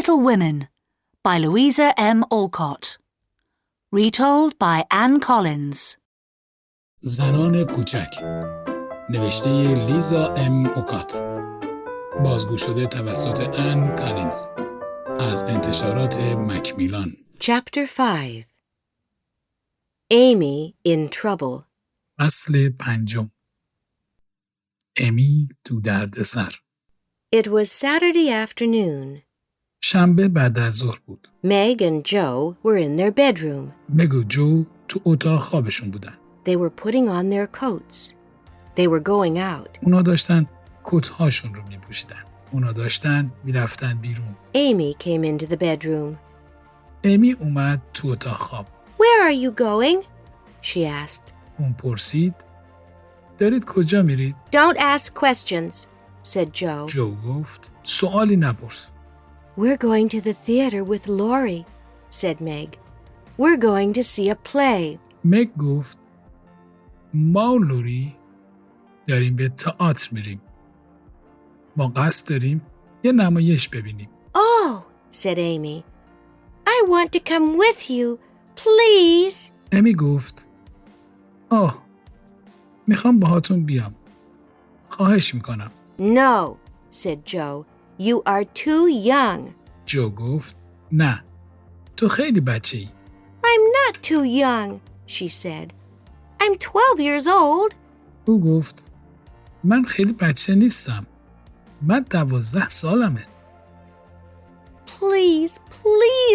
Little Women by Louisa M. Alcott. Retold by Anne Collins. زنان کوچک نوشته لیزا ام اوکات، بازگو شده توسط ان کالینز از انتشارات میلان. Chapter 5 Amy in Trouble. فصل پنجم. امی تو دردسر. It was Saturday afternoon. شنبه بعد از ظهر بود. Meg and Joe were in their bedroom. مگ و جو تو اتاق خوابشون بودن. They were putting on their coats. They were going out. اونا داشتن کت‌هاشون رو می‌پوشیدن. اونا داشتن میرفتن بیرون. Amy came into the bedroom. امی اومد تو اتاق خواب. Where are you going? She asked. اون پرسید دارید کجا میرید؟ Don't ask questions, said Joe. جو گفت سوالی نپرس. We're going to the theater with Laurie, said Meg. We're going to see a play. مگ گفت ما و لوری داریم به تئاتر میریم. ما قصد داریم یه نمایش ببینیم. Oh, said Amy. I want to come with you, please. امی گفت میخوام باهاتون بیام. خواهش میکنم. No, said Joe. You are too young. جو گفت نه. تو خیلی بچه‌ای. I'm not too young, she said. I'm 12 years old. او گفت من خیلی بچه نیستم. من 12 سالمه. Please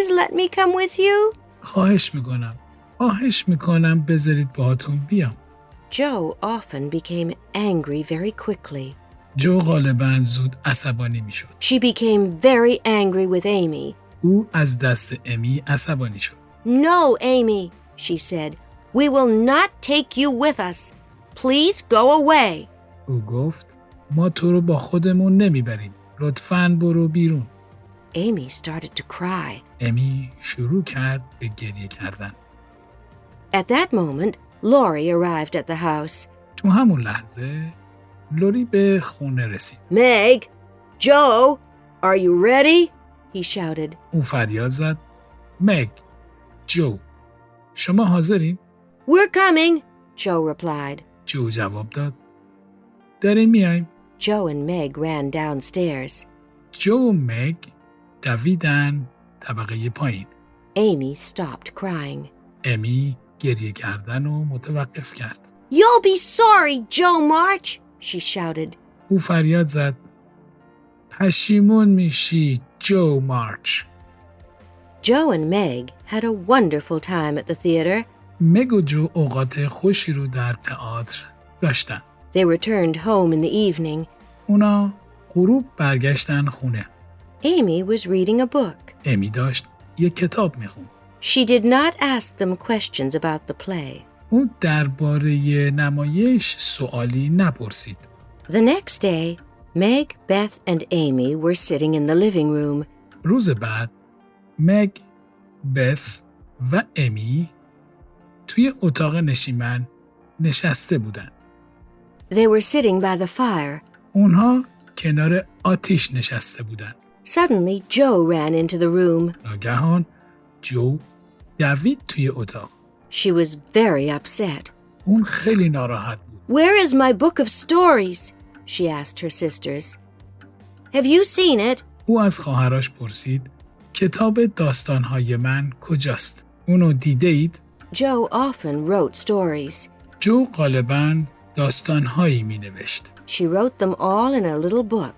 let me come with you. خواهش میکنم بذارید باهاتون بیام. Joe often became angry very quickly. جو غالباً زود عصبانی میشد. She became very angry with Amy. او از دست امی عصبانی شد. No, Amy, she said. We will not take you with us. Please go away. او گفت ما تو رو با خودمون نمیبریم. لطفاً برو بیرون. Amy started to cry. امی شروع کرد به گریه کردن. At that moment, Laurie arrived at the house. تو همون لحظه لوری به خونه رسید. Meg, Joe, are you ready? He shouted. او فریاد زد مگ، جو، شما حاضرین؟ We're coming, Joe replied. جو جواب داد داریم میایم. Joe and Meg ran downstairs. جو و مگ دویدن طبقه پایین. Amy stopped crying. امی گریه کردن رو متوقف کرد. You'll be sorry, Joe March, she shouted. او فریاد زد پشیمون میشی جو مارچ. Joe and Meg had a wonderful time at the theater. مگ و جو اوقات خوشی رو در تئاتر داشتن. They returned home in the evening. اونا غروب برگشتن خونه. Amy was reading a book. امی داشت یک کتاب میخوند. She did not ask them questions about the play. او درباره نمایش سوالی نپرسید. The next day, Meg, Beth, and Amy were sitting in the living room. روز بعد مگ، بث و امی توی اتاق نشیمن نشسته بودن. They were sitting by the fire. اونها کنار آتیش نشسته بودن. Suddenly, Joe ran into the room. ناگهان جو دوید توی اتاق. She was very upset. اون خیلی ناراحت بود. Where is my book of stories? She asked her sisters. Have you seen it? او از خواهرش پرسید کتاب داستانهای من کجاست؟ اونو دیده اید؟ Joe often wrote stories. جو غالباً داستانهایی می نوشت. She wrote them all in a little book.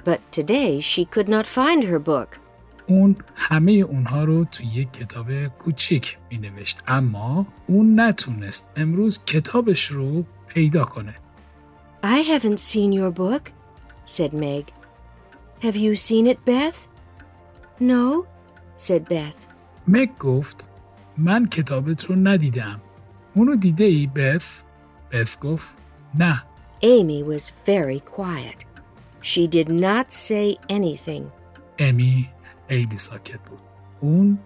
But today she could not find her book. اون همه اونها رو توی یک کتاب کوچک می نوشت، اما اون نتونست امروز کتابش رو پیدا کنه. I haven't seen your book, said Meg. Have you seen it, Beth? No, said Beth. مگ گفت من کتابت رو ندیدم. اونو دیده ای بث؟ بث گفت نه. Amy was very quiet. She did not say anything. امی خیلی ساکت بود. اون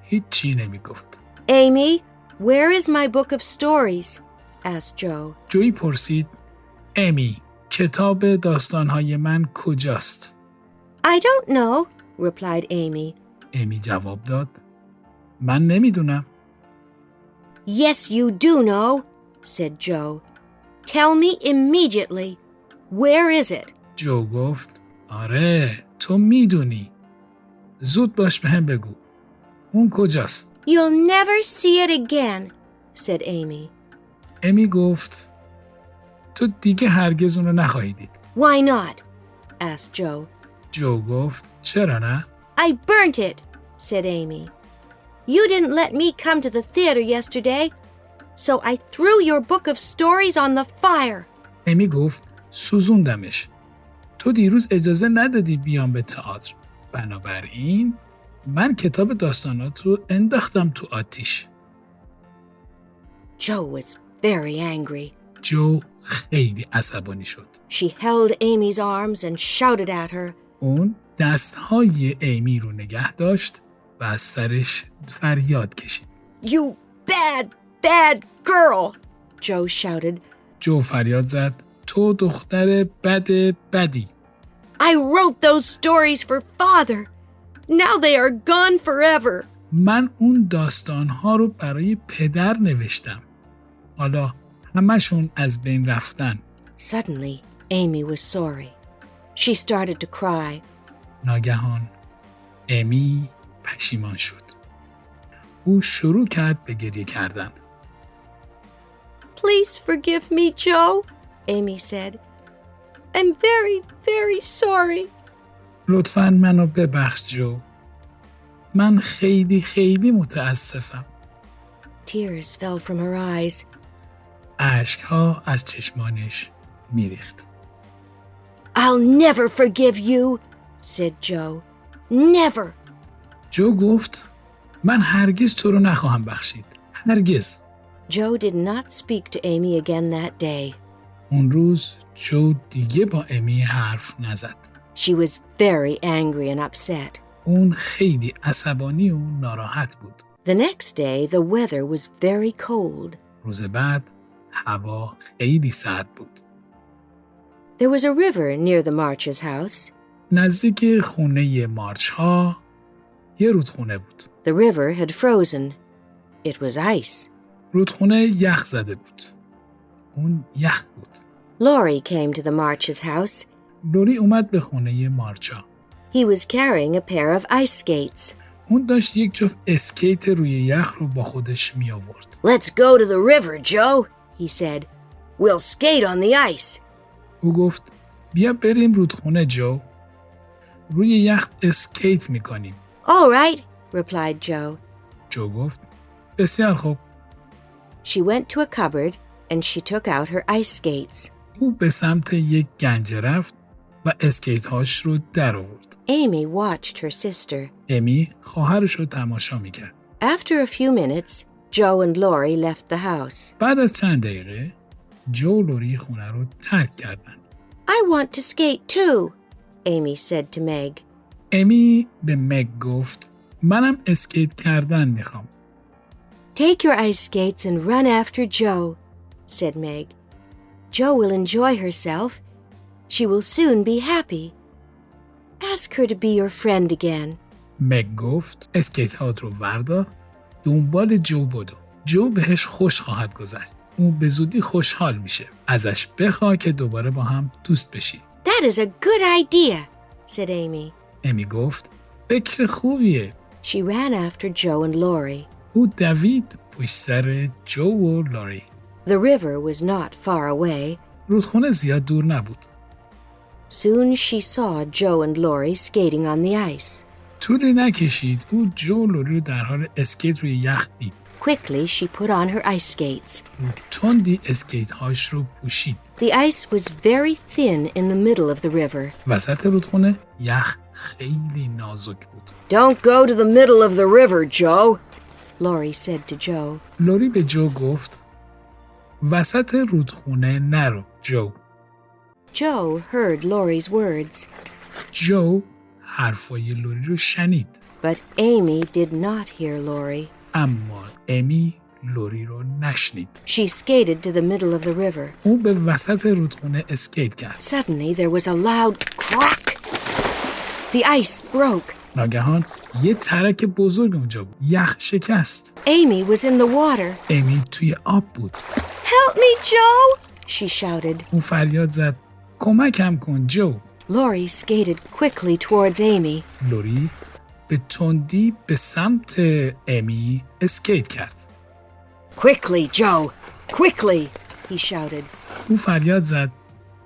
هیچی نمی گفت. Amy, where is my book of stories? asked Joe. جویی پرسید امی کتاب داستانهای من کجاست؟ I don't know, replied Amy. امی جواب داد من نمیدونم. Yes, you do know, said Joe. Tell me immediately. Where is it? جو گفت آره تو میدونی. زود باش بهم بگو. اون کجاست؟ You'll never see it again, said Amy. امی گفت تو دیگه هرگز اونو نخواهی دید. Why not? asked Joe. جو گفت چرا نه؟ I burnt it, said Amy. You didn't let me come to the theater yesterday, so I threw your book of stories on the fire. امی گفت سوزوندمش. تو دیروز اجازه ندادی بیام به تئاتر. بنابراین من کتاب داستانات رو انداختم تو آتیش. Joe was very angry. جو خیلی عصبانی شد. She held Amy's arms and shouted at her. اون دستهای ایمی رو نگه داشت و از سرش فریاد کشید. You bad, bad girl, Joe shouted. جو فریاد زد تو دختر بدی. I wrote those stories for father. Now they are gone forever. من اون داستانها رو برای پدر نوشتم. حالا همشون از بین رفتن. Suddenly, Amy was sorry. She started to cry. ناگهان امی پشیمان شد. او شروع کرد به گریه کردن. Please forgive me, Joe, Amy said. I'm very, very sorry. لطفاً منو ببخش جو. من خیلی متاسفم. Tears fell from her eyes. اشک‌ها از چشمانش میریخت. I'll never forgive you, said Joe. Never. جو گفت من هرگز تو رو نخواهم بخشید. هرگز. Joe did not speak to Amy again that day. اون روز جو دیگه با امی حرف نزد. She was very angry and upset. اون خیلی عصبانی و ناراحت بود. The next day, the weather was very cold. روز بعد هوا خیلی سرد بود. There was a river near the March's house. نزدیک خونه مارچ ها یه رودخونه بود. The river had frozen. It was ice. رودخونه یخ زده بود. اون یخ بود. Laurie came to the March's house. لوری اومد به خونه مارچا. He was carrying a pair of ice skates. اون داشت یک جفت اسکیت روی یخ رو با خودش می آورد. Let's go to the river, Joe, he said. We'll skate on the ice. او گفت بیا بریم رودخونه جو. روی یخ اسکیت می کنیم. All right, replied Joe. جو گفت بسیار خوب. She went to a cupboard and she took out her ice skates. او به سمت یک گنجه رفت و اسکیت هاش رو در آورد. Amy watched her sister. امی خواهرش رو تماشا میکرد. After a few minutes, Joe and Laurie left the house. بعد از چند دقیقه جو و لوری خونه رو ترک کردن. I want to skate too, Amy said to Meg. امی به مگ گفت منم اسکیت کردن میخوام. Take your ice skates and run after Joe, said Meg. Joe will enjoy herself. She will soon be happy. Ask her to be your friend again. مگ گفت اسکیت هات رو وردار دنبال جو بدو. جو بهش خوش خواهد گذشت. او به زودی خوشحال میشه. ازش بخوا که دوباره با هم دوست بشی. That is a good idea, said Amy. امی گفت فکر خوبیه. She ran after Joe and Laurie. او دوید پشت سر جو و لوری. The river was not far away. رودخونه زیاد دور نبود. Soon she saw Joe and Laurie skating on the ice. طولی نکشید او جو و لوری رو در حال اسکیت روی یخ دید. Quickly, she put on her ice skates. او تندی اسکیت هاش رو پوشید. The ice was very thin in the middle of the river. وسط رودخونه یخ خیلی نازک بود. Don't go to the middle of the river, Joe, Laurie said to Joe. لوری به جو گفت وسط رودخونه نرو جو. Joe heard Laurie's words, جو حرفای لوری رو شنید. but Amy did not hear Laurie. اما امی لوری رو نشنید. She skated to the middle of the river. او به وسط رودخونه اسکیت کرد. Suddenly, there was a loud crack. The ice broke. ناگهان یه ترک بزرگ اونجا بود. یخ شکست. Amy was in the water. امی توی آب بود. Help me, Joe! She shouted. اون فریاد زد کمکم کن جو. Laurie skated quickly towards Amy. لوری به تندی به سمت امی اسکیت کرد. Quickly, Joe! Quickly! He shouted. اون فریاد زد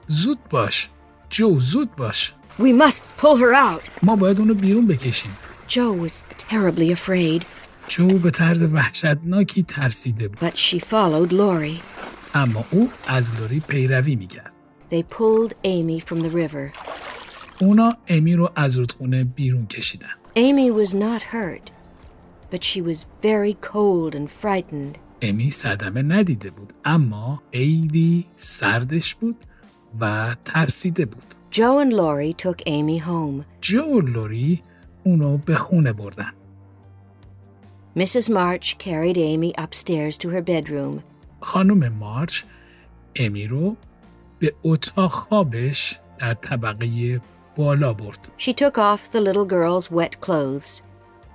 زود باش جو، زود باش. We must pull her out. ما باید اونو بیرون بکشیم. Joe was terribly afraid, جو به طرز وحشتناکی ترسیده بود. but she followed Laurie. اما او از لوری پیروی میکرد. They pulled Amy from the river. اونا امی رو از رودخونه بیرون کشیدن. Amy was not hurt, but she was very cold and frightened. امی صدمه ندیده بود اما خیلی سردش بود و ترسیده بود. Joe and Laurie took Amy home. جو و لوری اونو به خونه بردن. Mrs. March carried Amy upstairs to her bedroom. خانم مارچ امی رو به اتاق خوابش در طبقه بالا برد. She took off the little girl's wet clothes,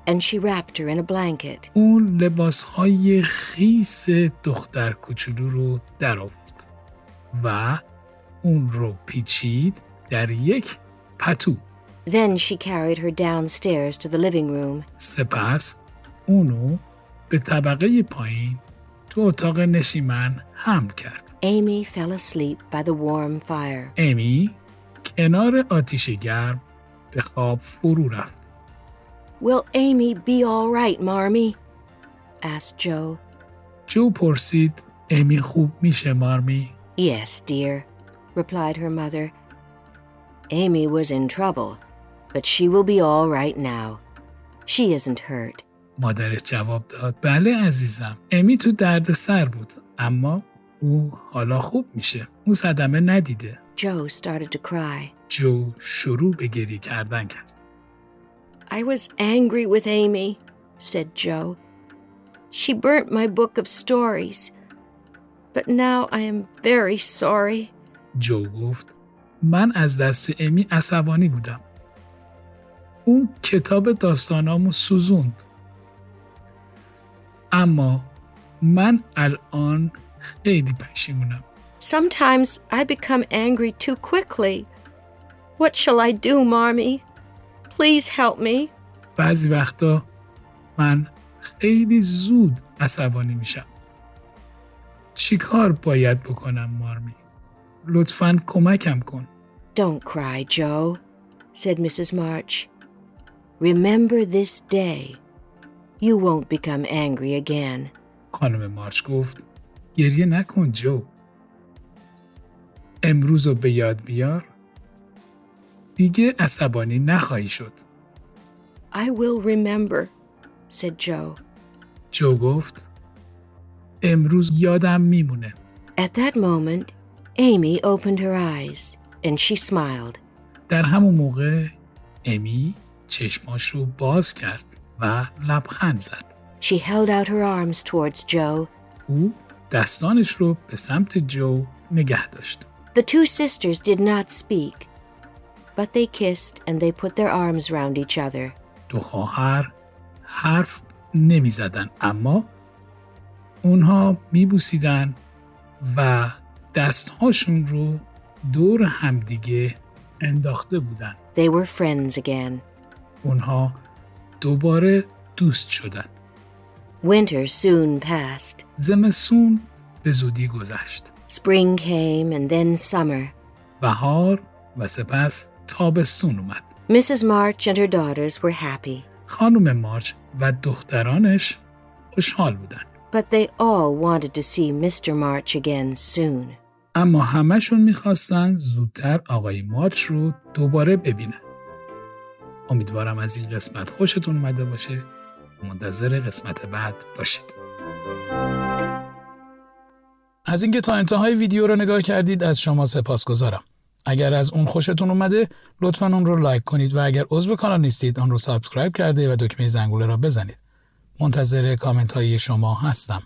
and she wrapped her in a blanket. اون لباسهای خیس دختر کوچولو رو در آورد و اون رو پیچید در یک پتو. Then she carried her downstairs to the living room. سپس اونو به طبقه پایین تو اتاق نشیمن حمل کرد. Amy fell asleep by the warm fire. امی کنار آتیش گرم به خواب فرو رفت. Will Amy be all right, Marmee? asked Joe. جو پرسید امی خوب میشه مارمی؟ Yes, dear, replied her mother. Amy was in trouble, but she will be all right now. She isn't hurt. مادرش جواب داد بله عزیزم، امی تو درد سر بود اما او حالا خوب میشه. اون صدمه ندیده. Joe started to cry. جو شروع به گریه کردن کرد. I was angry with Amy, said Joe. She burnt my book of stories, but now I am very sorry. جو گفت من از دست امی عصبانی بودم. اون کتاب داستانامو سوزوند. اما من الان خیلی پشیمونم. Sometimes I become angry too quickly. What shall I do, Marmee? Please help me. بعضی وقتا من خیلی زود عصبانی میشم. چی کار باید بکنم مارمی؟ لطفاً کمکم کن. Don't cry, Joe, said Mrs. March. Remember this day. You won't become angry again. خانم مارچ گفت گریه نکن جو. امروز رو به یاد بیار. دیگه عصبانی نخواهی شد. I will remember, said Joe. جو گفت امروز یادم میمونه. At that moment, Amy opened her eyes and she smiled. در همون موقع امی چشماش رو باز کرد و لبخند زد. She held out her arms towards Joe. او دستانش رو به سمت جو نگه داشت. The two sisters did not speak, but they kissed and they put their arms round each other. دو خواهر حرف نمی زدن اما اونها می بوسیدن و دستهاشون رو دور همدیگه انداخته بودن. They were friends again. اونها دوباره دوست شدن. Winter soon passed. زمستون به زودی گذشت. Spring came and then summer. بهار و سپس تابستون اومد. Mrs. March and her daughters were happy, خانم مارچ و دخترانش خوشحال بودن. but they all wanted to see Mr. March again soon. اما همشون میخواستن زودتر آقای مارچ رو دوباره ببینن. امیدوارم از این قسمت خوشتون اومده باشه. منتظر قسمت بعد باشید. از اینکه تا انتهای ویدیو رو نگاه کردید از شما سپاسگزارم. اگر از اون خوشتون اومده لطفاً اون رو لایک کنید و اگر عضو کانال نیستید آن رو سابسکرایب کرده و دکمه زنگوله را بزنید. منتظر کامنت های شما هستم.